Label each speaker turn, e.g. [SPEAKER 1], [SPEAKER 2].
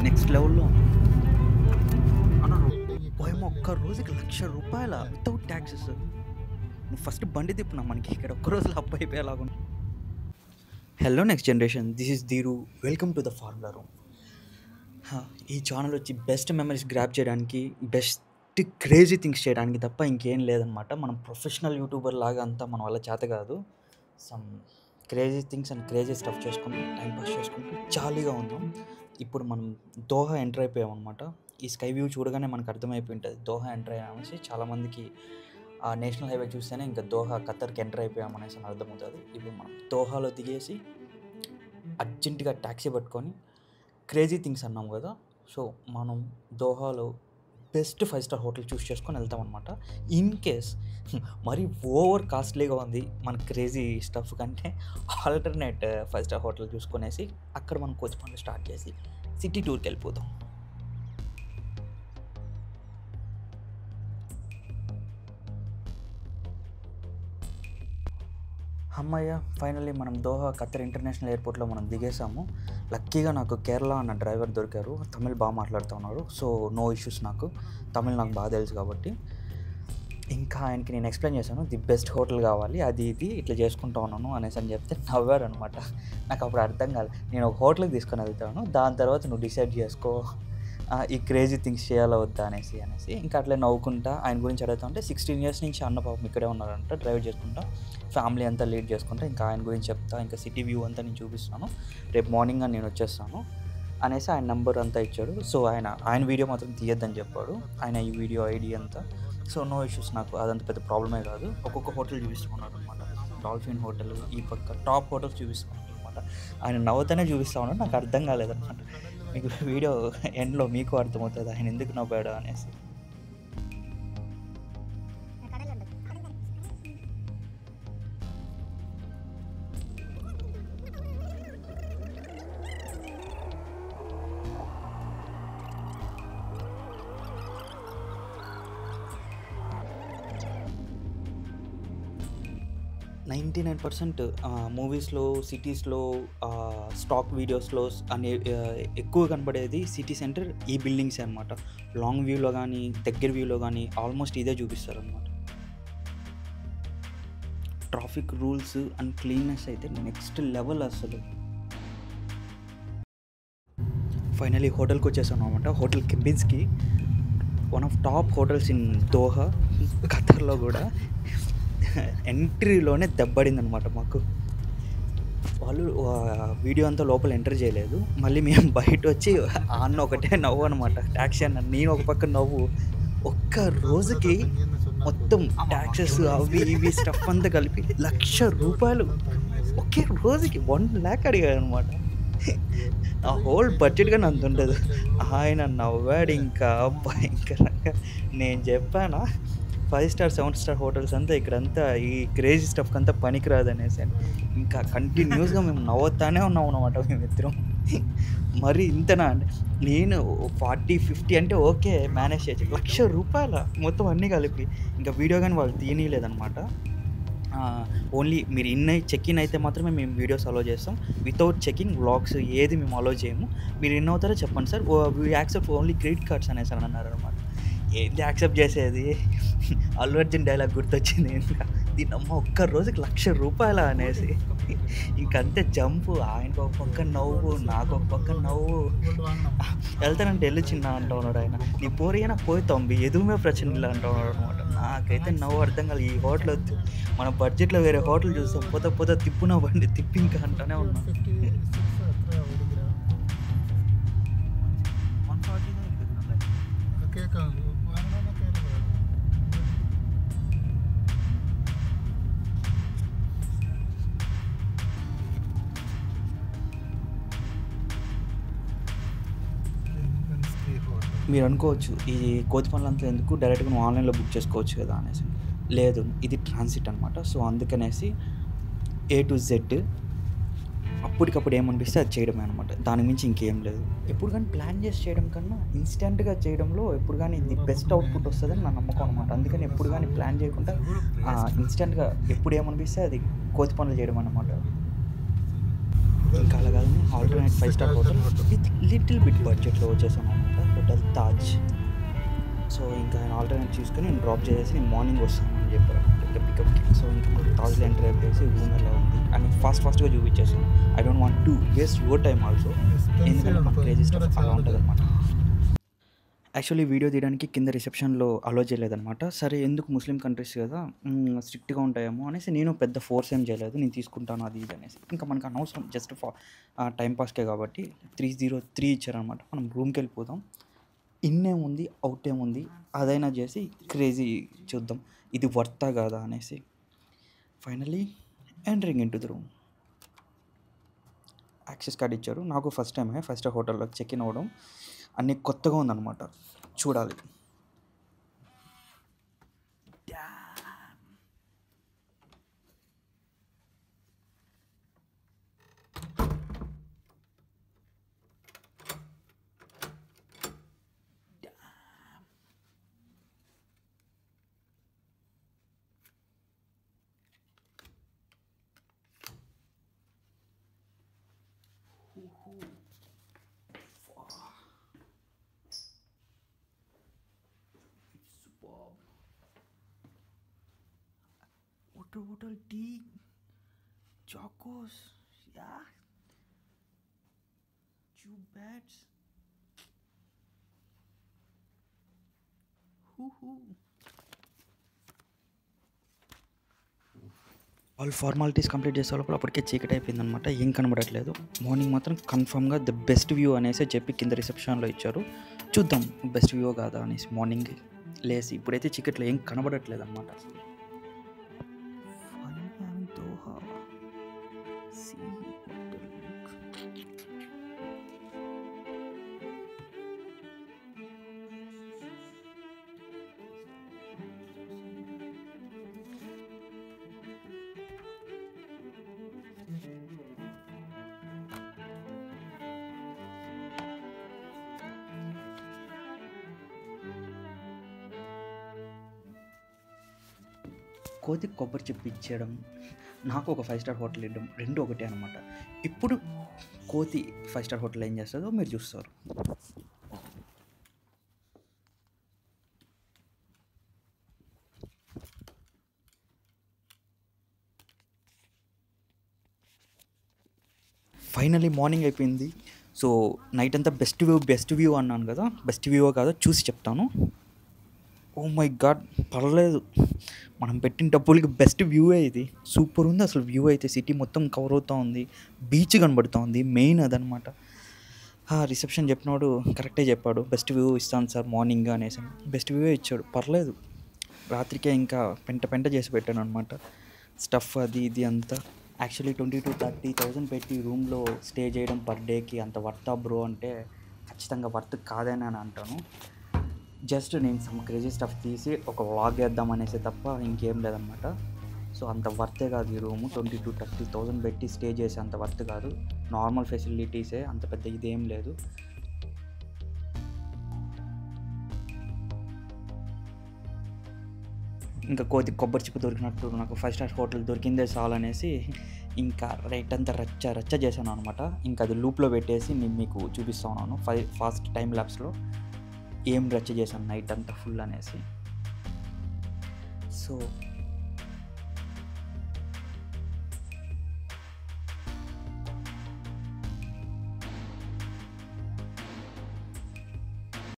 [SPEAKER 1] Next లెవెల్‌లో ఉంది. ఓయమ్మ! ఒక్క రోజుకి ₹1,00,000 వితౌట్ టాక్సెస్. నువ్వు ఫస్ట్ బండి తిప్పునా మనకి ఇక్కడ ఒక్క రోజులో అప్పు అయిపోయేలాగుంది. Hello next generation, this is Dheeru. Welcome to the formula room. ఈ ఛానల్ వచ్చి బెస్ట్ మెమరీస్ గ్రాబ్ చేయడానికి, బెస్ట్ క్రేజీ థింగ్స్ చేయడానికి తప్ప ఇంకేం లేదనమాట. మనం ప్రొఫెషనల్ యూట్యూబర్ లాగా అంతా మన వల్ల చేత కాదు. Some crazy things and crazy stuff చేసుకుంటూ టైం పాస్ చేసుకుంటూ జాలీగా ఉన్నాం. ఇప్పుడు మనం దోహా ఎంటర్ అయిపోయాం అనమాట. ఈ స్కై వ్యూ చూడగానే మనకు అర్థమైపోయి ఉంటుంది దోహా ఎంటర్ అయ్యామనేసి. చాలామందికి ఆ నేషనల్ హైవే చూస్తేనే ఇంకా దోహా ఖతర్కి ఎంటర్ అయిపోయామనేసి అని అర్థమవుతుంది. ఇప్పుడు మనం దోహాలో దిగేసి అర్జెంటుగా ట్యాక్సీ పట్టుకొని క్రేజీ థింగ్స్ అన్నాం కదా, సో మనం దోహాలో బెస్ట్ 5 స్టార్ హోటల్ చూస్ చేసుకొని వెళ్తాం అనమాట. ఇన్ కేస్ మరీ ఓవర్ కాస్ట్లీగా ఉంది మన క్రేజీ స్టఫ్ కంటే, ఆల్టర్నేట్ 5 స్టార్ హోటల్ చూసుకొనేసి అక్కడ మనం కోచ్ పనులు స్టార్ట్ చేసి సిటీ టూర్కి వెళ్ళిపోతాం. అమ్మయ్య, ఫైనల్లీ మనం దోహా ఖతర్ ఇంటర్నేషనల్ ఎయిర్పోర్ట్లో మనం దిగేసాము. లక్కీగా నాకు కేరళ అన్న డ్రైవర్ దొరికారు, తమిళ్ బాగా మాట్లాడుతూ ఉన్నారు. సో నో ఇష్యూస్, నాకు తమిళ్ నాకు బాగా తెలుసు కాబట్టి. ఇంకా ఆయనకి నేను ఎక్స్ప్లెయిన్ చేశాను, ది బెస్ట్ హోటల్ కావాలి, అది ఇది ఇట్లా చేసుకుంటా ఉన్నాను అనేసి అని చెప్తే నవ్వారు అనమాట. నాకు అప్పుడు అర్థం కాదు, నేను ఒక హోటల్కి తీసుకొని వెళ్తాను, దాని తర్వాత నువ్వు డిసైడ్ చేసుకో ఈ క్రేజీ థింగ్స్ చేయాలా వద్దా అనేసి. ఇంకా అట్లే నవ్వుకుంటా ఆయన గురించి అడుగుతా ఉంటే 16 years నుంచి అన్న పాపం ఇక్కడే ఉన్నారంట, డ్రైవ్ చేసుకుంటా ఫ్యామిలీ అంతా లీడ్ చేసుకుంటా. ఇంకా ఆయన గురించి చెప్తా, ఇంకా సిటీ వ్యూ అంతా నేను చూపిస్తాను, రేపు మార్నింగ్ నేను వచ్చేస్తాను అనేసి ఆయన నెంబర్ అంతా ఇచ్చాడు. సో ఆయన వీడియో మాత్రం తీయద్దని చెప్పాడు, ఆయన ఈ వీడియో ఐడి అంతా. సో నో ఇష్యూస్, నాకు అదంత పెద్ద ప్రాబ్లమే కాదు. ఒక్కొక్క హోటల్ చూపిస్తున్నాడు అనమాట. డాల్ఫిన్ హోటల్, ఈ పక్క టాప్ హోటల్స్ చూపిస్తున్నాడు అనమాట. ఆయన నవ్వుతూనే చూపిస్తా ఉన్నాడు, నాకు అర్థం కాలేదన్నమాట. మీకు వీడియో ఎండ్లో మీకు అర్థమవుతుంది ఆయన ఎందుకు నవ్వాడు అనేసి. నైంటీ 99% మూవీస్లో, సిటీస్లో, స్టాక్ వీడియోస్లో అనే ఎక్కువ కనబడేది సిటీ సెంటర్ ఈ బిల్డింగ్స్ అనమాట. లాంగ్ వ్యూలో కానీ దగ్గర వ్యూలో కానీ ఆల్మోస్ట్ ఇదే చూపిస్తారు అనమాట. ట్రాఫిక్ రూల్స్ అండ్ క్లీన్నెస్ అయితే నెక్స్ట్ లెవెల్ అసలు. ఫైనలీ హోటల్కి వచ్చేసాను అనమాట. Hotel Kempinski, one of top hotels in Doha, ఖతర్లో కూడా. ఎంట్రీలోనే దెబ్బడింది అనమాట మాకు. వాళ్ళు వీడియో అంతా లోపల ఎంటర్ చేయలేదు, మళ్ళీ మేము బయట వచ్చి అన్న ఒకటే నవ్వు అనమాట. ట్యాక్సీ అన్న, నేను ఒక పక్క నవ్వు. ఒక్క రోజుకి మొత్తం ట్యాక్సెస్ అవి ఇవి స్టఫ్ అంతా కలిపి ₹1,00,000 ఒకే రోజుకి 1 lakh అడిగాడు అనమాట. ఆ హోల్ బడ్జెట్ కానీ అంత ఉండదు. ఆయన నవ్వాడు ఇంకా భయంకరంగా. నేను చెప్పానా 5 స్టార్ 7 స్టార్ హోటల్స్ అంతా ఇక్కడంతా ఈ క్రేజీ స్టఫ్కి అంతా పనికిరాదు అనేసి. ఇంకా కంటిన్యూస్గా మేము నవ్వుతానే ఉన్నాం అనమాట మేమిద్దరం. మరి ఇంతనా అంటే, నేను 40-50 అంటే ఓకే మేనేజ్ చేయొచ్చు, ₹1,00,000 మొత్తం అన్నీ కలిపి. ఇంకా వీడియో కానీ వాళ్ళు తీయనీయలేదనమాట. ఓన్లీ మీరు చెక్ ఇన్ అయితే మాత్రమే మేము వీడియోస్ అలో చేస్తాం, వితౌట్ చెకింగ్ వ్లాగ్స్ ఏది మేము అలో చేయము. మీరు ఇన్ అవుతారో చెప్పండి sir, we accept only credit cards అనేసి అని అన్నారు అనమాట. ఏంటి యాక్సెప్ట్ చేసేది, అల్లు అర్జున్ డైలాగ్ గుర్తొచ్చింది. ఇంకా దీనమ్మ ఒక్క రోజుకి ₹1,00,000 అనేసి. ఇంకంతే జంపు. ఆయనకు ఒక పక్క నవ్వు, నాకు ఒక పక్క నవ్వు. వెళ్తానంటే వెళ్ళి చిన్న అంటూ ఉన్నాడు ఆయన. నీ పోరియనా పోయి తొంభి ఎదుమే ప్రచనలు అంటూ ఉన్నాడు అనమాట. నాకైతే నవ్వు అర్థం కాదు. ఈ హోటల్ వద్దు, మన బడ్జెట్లో వేరే హోటల్ చూస్తాం, పోతే తిప్పునా బండి తిప్పి ఇంకా అంటూనే ఉన్నాం. మీరు అనుకోవచ్చు, ఈ కోతి పనులంతా ఎందుకు, డైరెక్ట్గా నువ్వు ఆన్లైన్లో బుక్ చేసుకోవచ్చు కదా అనేసి. లేదు, ఇది ట్రాన్సిట్ అనమాట. సో అందుకనేసి A to Z అప్పటికప్పుడు ఏమనిపిస్తే అది చేయడమే అనమాట. దాని మించి ఇంకేం లేదు. ఎప్పుడు కానీ ప్లాన్ చేసి చేయడం కన్నా ఇన్స్టెంట్గా చేయడంలో ఎప్పుడు కానీ ది బెస్ట్ అవుట్పుట్ వస్తుందని నా నమ్మకం అనమాట. అందుకని ఎప్పుడు కానీ ప్లాన్ చేయకుండా ఇన్స్టెంట్గా ఎప్పుడు ఏమనిపిస్తే అది కోతి పనులు చేయడం అన్నమాట. ఇంకా అలాగని alternate 5 star hotel with little bit బడ్జెట్లో వచ్చేసాను అనమాట, హోటల్ తాజ్. సో ఇంకా ఆయన ఆల్టర్నేట్ చూసుకొని నేను డ్రాప్ చేసేసి నేను మార్నింగ్ వస్తాను అని చెప్పారు ఇంకా పికప్కి. సో ఇంకా తాజ్లో ఎంటర్ అయిపోయేసి రూమ్ ఎలా ఉంది అని ఫాస్ట్గా చూపించేసాను. I don't want to waste your time also, ఎందుకంటే మన క్రేజీ స్టఫ్ అలా ఉంటుంది అనమాట. యాక్చువల్లీ వీడియో తీయడానికి కింద రిసెప్షన్లో అలో చేయలేదన్నమాట. సరే ఎందుకు ముస్లిం కంట్రీస్ కదా స్ట్రిక్ట్గా ఉంటాయేమో అనేసి నేను పెద్ద ఫోర్స్ ఏం చేయలేదు, నేను తీసుకుంటాను అది ఇది అనేసి. ఇంకా మనకు అనవసరం, జస్ట్ టైంపాస్కే కాబట్టి 303 ఇచ్చారనమాట. మనం రూమ్కి వెళ్ళిపోతాం, ఇన్నేముంది అవుట్ ఏముంది అదైనా చేసి క్రేజీ చూద్దాం ఇది వర్తా కాదా అనేసి. Finally entering in to the room. Access card ఇచ్చారు నాకు, ఫస్ట్ టైమే ఫస్ట్ హోటల్లో చెక్ ఇన్ అవ్వడం, అన్నీ కొత్తగా ఉందన్నమాట, చూడాలి. Water, tea, chocos, yeah, two beds. All formalities complete చేసే లోపల అప్పటికే చీకటి అయిపోయిందనమాట, ఏం కనబడట్లేదు. మార్నింగ్ మాత్రం కన్ఫామ్గా ద బెస్ట్ వ్యూ అనేసి చెప్పి కింద రిసెప్షన్లో ఇచ్చారు. చూద్దాం బెస్ట్ వ్యూ కాదా అనేసి. మార్నింగ్ లేసి ఇప్పుడైతే చీకట్లో ఏం కనబడట్లేదు అనమాట. కోతి కొబ్బరి చెప్పి ఇచ్చేయడం, నాకు ఒక 5 స్టార్ హోటల్ ఇవ్వడం, రెండు ఒకటే అనమాట. ఇప్పుడు కోతి 5 స్టార్ హోటల్ ఏం చేస్తుందో మీరు చూస్తారు. ఫైనలీ మార్నింగ్ అయిపోయింది. సో నైట్ అంతా బెస్ట్ వ్యూ అన్నాను కదా, బెస్ట్ వ్యూ కాదో చూసి చెప్తాను. ఓ మై గాడ్, పర్లేదు, మనం పెట్టిన డబ్బులకి బెస్ట్ వ్యూవే ఇది. సూపర్ ఉంది అసలు వ్యూ అయితే. సిటీ మొత్తం కవర్ అవుతూ ఉంది, బీచ్ కనబడుతూ ఉంది, మెయిన్ అదనమాట. రిసెప్షన్ చెప్పినాడు కరెక్టే చెప్పాడు, బెస్ట్ వ్యూ ఇస్తాను సార్ మార్నింగ్ అనేసి. బెస్ట్ వ్యూవే ఇచ్చాడు, పర్లేదు. రాత్రికే ఇంకా పెంట చేసి పెట్టాను అనమాట స్టఫ్ అది ఇది అంతా. యాక్చువల్లీ 20,000-30,000 పెట్టి రూమ్లో స్టే చేయడం పర్ డేకి అంత వర్తా బ్రో అంటే ఖచ్చితంగా వర్త్ కాదని అని అంటాను. జస్ట్ నేను సమ్ క్రేజీ స్టఫ్ తీసి ఒక వ్లాగ్ వేద్దాం అనేసి తప్ప ఇంకేం లేదనమాట. సో అంత వర్తే కాదు ఈ రూము. 20,000-30,000 పెట్టి స్టే చేసే అంత వర్త్ కాదు. నార్మల్ ఫెసిలిటీసే, అంత పెద్ద ఇదేం లేదు. ఇంకా కోతి కొబ్బరి చిప్పు దొరికినట్టు నాకు 5 స్టార్ హోటల్ దొరికిందే చాలనేసి ఇంకా రైట్ అంతా రచ్చ చేశాను అనమాట. ఇంకా అది లూప్లో పెట్టేసి నేను మీకు చూపిస్తా ఉన్నాను ఫాస్ట్ టైం ల్యాప్స్లో ఏం రచ్చ చేశాను నైట్ అంతా ఫుల్ అనేసి. సో